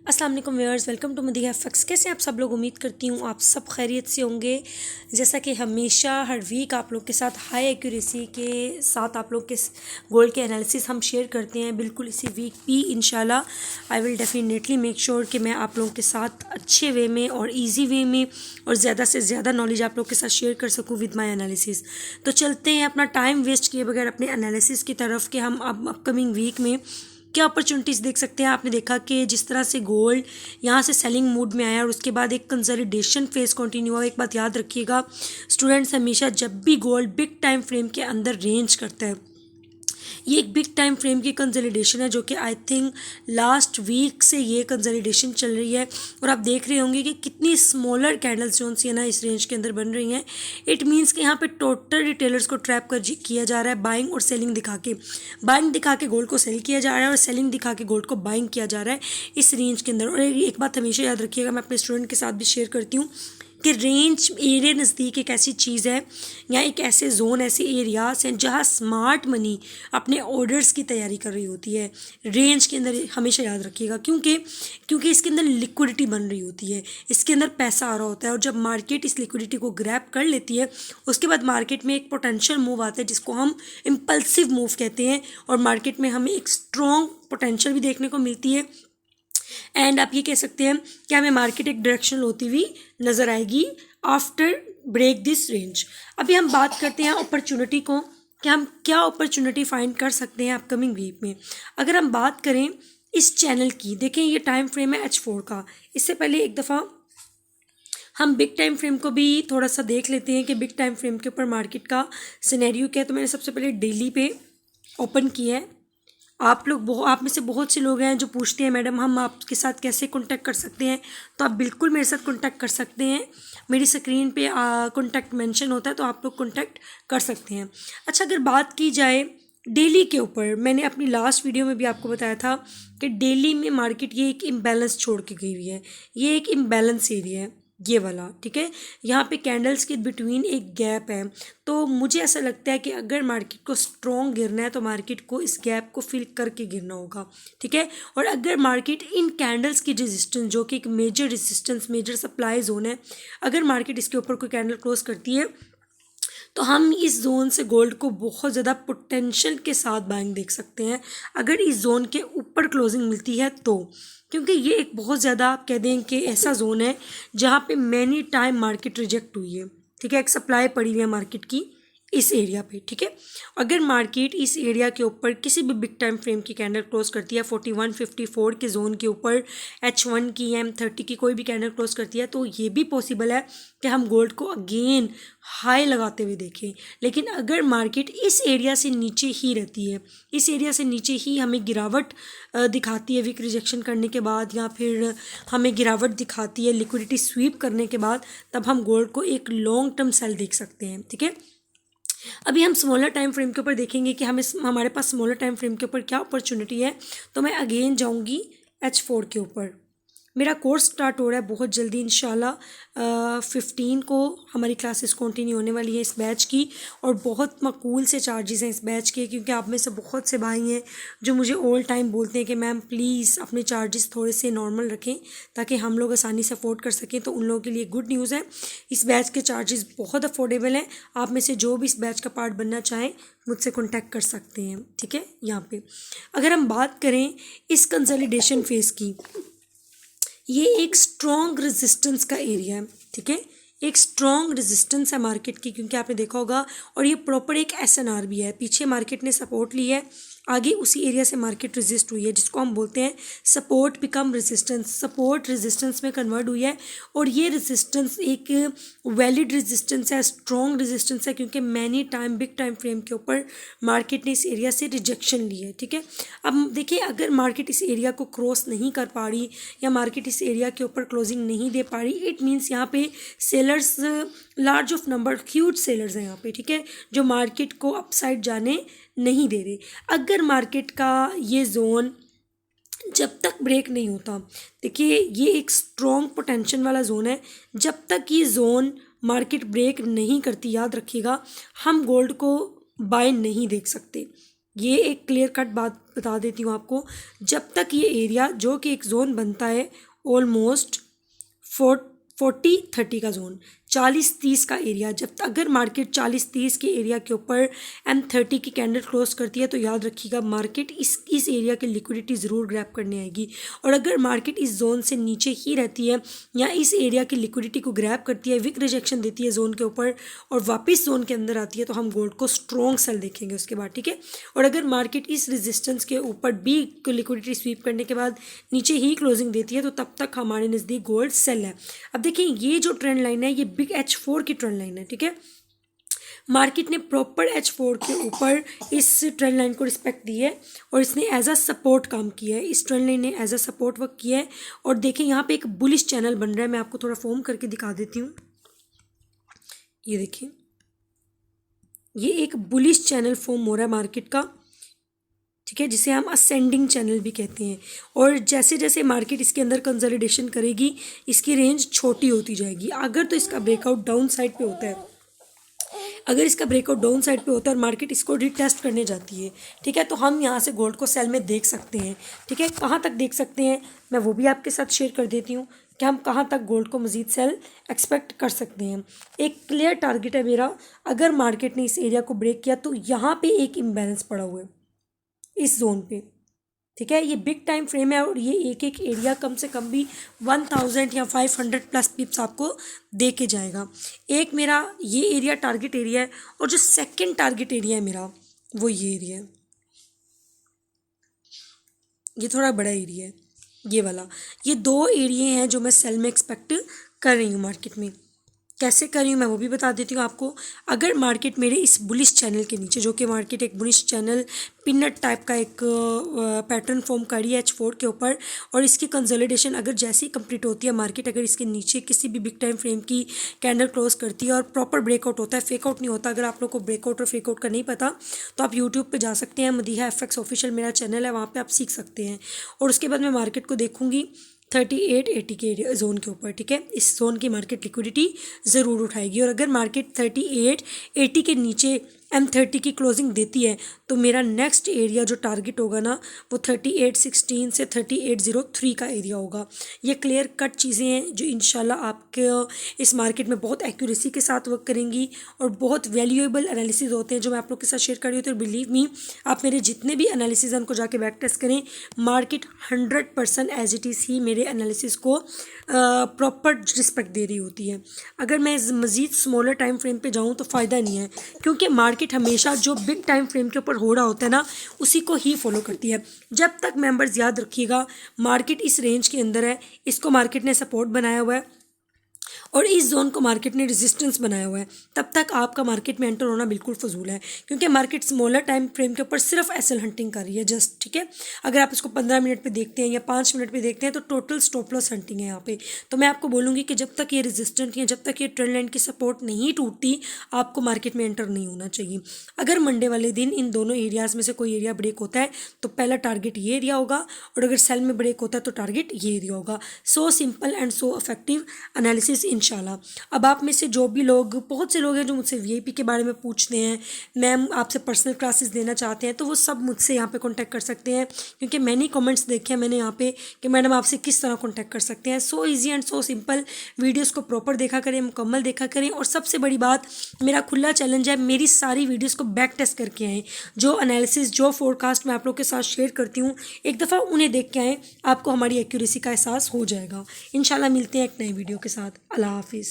अस्सलाम वालेकुम viewers, welcome to Madiha facts. कैसे आप सब लोग? उम्मीद करती हूँ आप सब खैरियत से होंगे। जैसा कि हमेशा हर वीक आप लोग के साथ हाई एक्यूरेसी के साथ आप लोग के गोल्ड के एनालिसिस हम शेयर करते हैं। बिल्कुल इसी वीक भी इंशाल्लाह I will definitely make sure कि मैं आप लोगों के साथ अच्छे वे में और ईजी वे में और ज़्यादा से ज़्यादा नॉलेज आप लोग के साथ शेयर कर सकूँ विद माई एनालिसिस। तो चलते हैं अपना टाइम वेस्ट किए बगैर अपने एनालिसिस की तरफ कि हम अब अपकमिंग वीक में क्या अपॉर्चुनिटीज़ देख सकते हैं। आपने देखा कि जिस तरह से गोल्ड यहाँ से सेलिंग मूड में आया और उसके बाद एक कंसोलिडेशन फेज कंटिन्यू हुआ। एक बात याद रखिएगा स्टूडेंट्स, हमेशा जब भी गोल्ड बिग टाइम फ्रेम के अंदर रेंज करता है, ये एक बिग टाइम फ्रेम की कंसोलिडेशन है जो कि आई थिंक लास्ट वीक से ये कंसोलिडेशन चल रही है। और आप देख रहे होंगे कि कितनी स्मॉलर कैंडल्स जो सी है ना इस रेंज के अंदर बन रही हैं। इट मीन्स कि यहाँ पे टोटल रिटेलर्स को ट्रैप कर किया जा रहा है बाइंग और सेलिंग दिखा के गोल्ड को सेल किया जा रहा है और सेलिंग दिखा के गोल्ड को बाइंग किया जा रहा है इस रेंज के अंदर। और एक बात हमेशा याद रखिएगा, मैं अपने स्टूडेंट के साथ भी शेयर करती हूँ कि रेंज एरिया नज़दीक एक ऐसी चीज़ है या एक ऐसे जोन, ऐसे एरियाज हैं जहाँ स्मार्ट मनी अपने ऑर्डर्स की तैयारी कर रही होती है रेंज के अंदर। हमेशा याद रखिएगा क्योंकि इसके अंदर लिक्विडिटी बन रही होती है, इसके अंदर पैसा आ रहा होता है। और जब मार्केट इस लिक्विडिटी को ग्रैब कर लेती है उसके बाद मार्केट में एक पोटेंशियल मूव आता है जिसको हम इम्पल्सिव मूव कहते हैं। और मार्केट में हमें एक स्ट्रॉन्ग पोटेंशियल भी देखने को मिलती है एंड आप ये कह सकते हैं कि हमें मार्केट एक डायरेक्शनल होती हुई नज़र आएगी आफ्टर ब्रेक दिस रेंज। अभी हम बात करते हैं अपॉर्चुनिटी को कि हम क्या अपॉर्चुनिटी फाइंड कर सकते हैं अपकमिंग वीक में। अगर हम बात करें इस चैनल की, देखें ये टाइम फ्रेम है H4 का। इससे पहले एक दफ़ा हम बिग टाइम फ्रेम को भी थोड़ा सा देख लेते हैं कि बिग टाइम फ्रेम के ऊपर मार्केट का सिनेरियो क्या है। तो मैंने सबसे पहले डेली पे ओपन किया है। आप में से बहुत से लोग हैं जो पूछते हैं मैडम हम आपके साथ कैसे कांटेक्ट कर सकते हैं। तो आप बिल्कुल मेरे साथ कांटेक्ट कर सकते हैं। मेरी स्क्रीन पे कांटेक्ट मेंशन होता है तो आप लोग कांटेक्ट कर सकते हैं। अच्छा, अगर बात की जाए डेली के ऊपर, मैंने अपनी लास्ट वीडियो में भी आपको बताया था कि डेली में मार्केट ये एक इम्बैलेंस छोड़ के गई हुई है। ये एक इम्बैलेंस एरिया है ये वाला, ठीक है। यहाँ पे कैंडल्स के बिटवीन एक गैप है। तो मुझे ऐसा लगता है कि अगर मार्केट को स्ट्रॉन्ग गिरना है तो मार्केट को इस गैप को फिल करके गिरना होगा, ठीक है। और अगर मार्केट इन कैंडल्स की रेजिस्टेंस जो कि एक major resistance, major supply zone है, अगर मार्केट इसके ऊपर कोई कैंडल क्लोज करती है तो हम इस जोन से गोल्ड को बहुत ज़्यादा पोटेंशियल के साथ बाइंग देख सकते हैं अगर इस जोन के ऊपर क्लोजिंग मिलती है तो। क्योंकि ये एक बहुत ज़्यादा आप कह दें कि ऐसा जोन है जहाँ पे मैनी टाइम मार्केट रिजेक्ट हुई है, ठीक है। एक सप्लाई पड़ी हुई है मार्केट की इस एरिया पे, ठीक है। अगर मार्केट इस एरिया के ऊपर किसी भी बिग टाइम फ्रेम की कैंडल क्लोज करती है 4154 के जोन के ऊपर, H1 की, M30 की कोई भी कैंडल क्लोज करती है, तो ये भी पॉसिबल है कि हम गोल्ड को अगेन हाई लगाते हुए देखें। लेकिन अगर मार्केट इस एरिया से नीचे ही रहती है, इस एरिया से नीचे ही हमें गिरावट दिखाती है वीक रिजेक्शन करने के बाद, या फिर हमें गिरावट दिखाती है लिक्विडिटी स्वीप करने के बाद, तब हम गोल्ड को एक लॉन्ग टर्म सेल देख सकते हैं, ठीक है। अभी हम स्मॉलर टाइम फ्रेम के ऊपर देखेंगे कि हमारे पास स्मॉलर टाइम फ्रेम के ऊपर क्या अपॉर्चुनिटी है। तो मैं अगेन जाऊंगी H4 के ऊपर। मेरा कोर्स स्टार्ट हो रहा है बहुत जल्दी इंशाल्लाह 15 को हमारी क्लासेस कंटिन्यू होने वाली है इस बैच की। और बहुत मकबूल से चार्जेस हैं इस बैच के, क्योंकि आप में से बहुत से भाई हैं जो मुझे ऑल टाइम बोलते हैं कि मैम प्लीज़ अपने चार्जेस थोड़े से नॉर्मल रखें ताकि हम लोग आसानी से अफोर्ड कर सकें। तो उन लोगों के लिए गुड न्यूज़ है, इस बैच के चार्जेस बहुत अफोर्डेबल हैं। आप में से जो भी इस बैच का पार्ट बनना चाहें मुझसे कॉन्टैक्ट कर सकते हैं, ठीक है। यहाँ पे अगर हम बात करें इस कंसोलिडेशन फेज़ की, ये एक स्ट्रॉन्ग रेजिस्टेंस का एरिया है, ठीक है। एक स्ट्रॉन्ग रेजिस्टेंस है मार्केट की, क्योंकि आपने देखा होगा। और ये प्रॉपर एक SNR भी है। पीछे मार्केट ने सपोर्ट ली है, आगे उसी एरिया से मार्केट रेजिस्ट हुई है, जिसको हम बोलते हैं support become resistance. Support resistance में कन्वर्ट हुई है और ये रेजिस्टेंस एक वैलिड रेजिस्टेंस है, स्ट्रॉन्ग रेजिस्टेंस है, क्योंकि many time big time frame के ऊपर मार्केट ने इस एरिया से रिजेक्शन ली है, ठीक है। अब देखिए अगर मार्केट इस एरिया को क्रॉस नहीं कर पा रही या मार्केट इस एरिया के ऊपर क्लोजिंग नहीं दे पा रही, इट मीन्स यहाँ पे sellers large of number huge sellers हैं यहाँ पे, ठीक है, जो मार्केट को अपसाइड जाने नहीं दे रहे। अगर मार्केट का ये जोन जब तक ब्रेक नहीं होता, देखिए ये एक स्ट्रॉन्ग पोटेंशियल वाला जोन है, जब तक ये जोन मार्केट ब्रेक नहीं करती, याद रखिएगा हम गोल्ड को बाय नहीं देख सकते। ये एक क्लियर कट बात बता देती हूँ आपको, जब तक ये एरिया जो कि एक जोन बनता है ऑलमोस्ट 40-30 का जोन, 40-30 का एरिया, जब तक अगर मार्केट 40-30 के एरिया के ऊपर M30 की कैंडल क्लोज करती है तो याद रखिएगा मार्केट इस एरिया की लिक्विडिटी ज़रूर ग्रैब करने आएगी। और अगर मार्केट इस जोन से नीचे ही रहती है या इस एरिया की लिक्विडिटी को ग्रैब करती है, विक रिजेक्शन देती है जोन के ऊपर और वापस जोन के अंदर आती है, तो हम गोल्ड को स्ट्रॉन्ग सेल देखेंगे उसके बाद, ठीक है। और अगर मार्केट इस रेजिस्टेंस के ऊपर भी लिक्विडिटी स्वीप करने के बाद नीचे ही क्लोजिंग देती है तो तब तक हमारे नज़दीक गोल्ड सेल है। अब देखिए ये जो ट्रेंड लाइन है ये बिग H4 की ट्रेंड लाइन है, ठीक है। मार्केट ने प्रॉपर H4 के ऊपर इस ट्रेंड लाइन को रिस्पेक्ट दी है और इसने एज अ सपोर्ट काम किया है, इस ट्रेंड लाइन ने एज अ सपोर्ट वर्क किया है। और देखिए यहाँ पे एक बुलिश चैनल बन रहा है, मैं आपको थोड़ा फॉर्म करके दिखा देती हूँ। ये देखिए ये एक बुलिश चैनल फॉर्म हो रहा है मार्केट का, ठीक है, जिसे हम असेंडिंग चैनल भी कहते हैं। और जैसे जैसे मार्केट इसके अंदर कंसोलिडेशन करेगी इसकी रेंज छोटी होती जाएगी। अगर तो इसका ब्रेकआउट डाउन साइड पे होता है, अगर इसका ब्रेकआउट डाउन साइड पे होता है और मार्केट इसको रिटेस्ट करने जाती है, ठीक है, तो हम यहाँ से गोल्ड को सेल में देख सकते हैं, ठीक है। कहाँ तक देख सकते हैं मैं वो भी आपके साथ शेयर कर देती हूँ कि हम कहाँ तक गोल्ड को मज़ीद सेल एक्सपेक्ट कर सकते हैं। एक क्लियर टारगेट है मेरा, अगर मार्केट ने इस एरिया को ब्रेक किया तो यहाँ पे एक इम्बैलेंस पड़ा हुआ है इस जोन पे, ठीक है। ये बिग टाइम फ्रेम है और ये एक एक एरिया कम से कम भी 1000 या 500 प्लस पिप्स आपको दे के जाएगा। एक मेरा ये एरिया टारगेट एरिया है और जो सेकंड टारगेट एरिया है मेरा वो ये एरिया है, ये थोड़ा बड़ा एरिया है ये वाला। ये दो एरिया हैं जो मैं सेल में एक्सपेक्ट कर रही हूँ मार्केट में। कैसे कर रही हूँ मैं वो भी बता देती हूँ आपको। अगर मार्केट मेरे इस बुलिश चैनल के नीचे, जो कि मार्केट एक बुलिश चैनल पिनट टाइप का एक पैटर्न फॉर्म करी है H4 के ऊपर, और इसकी कंसोलिडेशन अगर जैसी कंप्लीट होती है, मार्केट अगर इसके नीचे किसी भी बिग टाइम फ्रेम की कैंडल क्लोज करती है और प्रॉपर ब्रेकआउट होता है, फेकआउट नहीं होता। अगर आप लोग को ब्रेकआउट और फेकआउट का नहीं पता तो आप यूट्यूब पर जा सकते हैं, मदीहा FX ऑफिशियल मेरा चैनल है, वहाँ पर आप सीख सकते हैं। और उसके बाद मैं मार्केट को देखूँगी 3880 के जोन के ऊपर, ठीक है। इस जोन की मार्केट लिक्विडिटी ज़रूर उठाएगी और अगर मार्केट 3880 के नीचे M30 की क्लोजिंग देती है तो मेरा नेक्स्ट एरिया जो टारगेट होगा ना वो 3816 से 3803 का एरिया होगा। ये क्लियर कट चीज़ें हैं जो इंशाल्लाह आपके इस मार्केट में बहुत एक्यूरेसी के साथ वर्क करेंगी और बहुत वैल्यूएबल एनालिसिस होते हैं जो मैं आप लोग के साथ शेयर कर रही हूँ। तो बिलीव मी, आप मेरे जितने भी एनालिसिस हैं उनको जाके बैक टेस्ट करें, मार्केट 100% एज इट इज़ ही मेरे एनालिसिस को प्रॉपर रिस्पेक्ट दे रही होती है। अगर मैं मज़ीद स्मॉलर टाइम फ्रेम पे जाऊँ तो फ़ायदा नहीं है, क्योंकि मार्केट हमेशा जो बिग टाइम फ्रेम के ऊपर हो रहा होता है ना उसी को ही फॉलो करती है। जब तक मेंबर्स याद रखिएगा मार्केट इस रेंज के अंदर है, इसको मार्केट ने सपोर्ट बनाया हुआ है और इस जोन को मार्केट ने रेजिस्टेंस बनाया हुआ है, तब तक आपका मार्केट में एंटर होना बिल्कुल फजूल है, क्योंकि मार्केट स्मॉलर टाइम फ्रेम के ऊपर सिर्फ एसएल हंटिंग कर रही है जस्ट, ठीक है। अगर आप इसको 15 मिनट पे देखते हैं या 5 मिनट पे देखते हैं तो टोटल स्टॉप लॉस हंटिंग है यहाँ पे। तो मैं आपको बोलूँगी कि जब तक ये रेजिस्टेंट या जब तक ये ट्रेंड लाइन की सपोर्ट नहीं टूटती आपको मार्केट में एंटर नहीं होना चाहिए। अगर मंडे वाले दिन इन दोनों एरियाज़ में से कोई एरिया ब्रेक होता है तो पहला टारगेट ये एरिया होगा और अगर सेल में ब्रेक होता है तो टारगेट ये एरिया होगा। So simple and so effective analysis इंशाल्लाह। अब आप में से जो भी लोग, बहुत से लोग हैं जो मुझसे वीआईपी के बारे में पूछते हैं, मैम आपसे पर्सनल क्लासेस देना चाहते हैं, तो वो सब मुझसे यहाँ पे कांटेक्ट कर सकते हैं, क्योंकि मैंने कमेंट्स देखे हैं मैंने यहाँ पे कि मैडम आपसे किस तरह कांटेक्ट कर सकते हैं। So easy and so simple, videos को प्रॉपर देखा करें, मुकम्मल देखा करें और सबसे बड़ी बात मेरा खुला चैलेंज है, मेरी सारी वीडियोज़ को बैक टेस्ट करके आएँ। जो एनालिसिस, जो फोरकास्ट मैं आप लोग के साथ शेयर करती हूँ एक दफ़ा उन्हें देख के आएँ, आपको हमारी एक्यूरेसी का एहसास हो जाएगा। इंशाल्लाह मिलते हैं एक नई वीडियो के साथ। अल्लाह हाफिज़।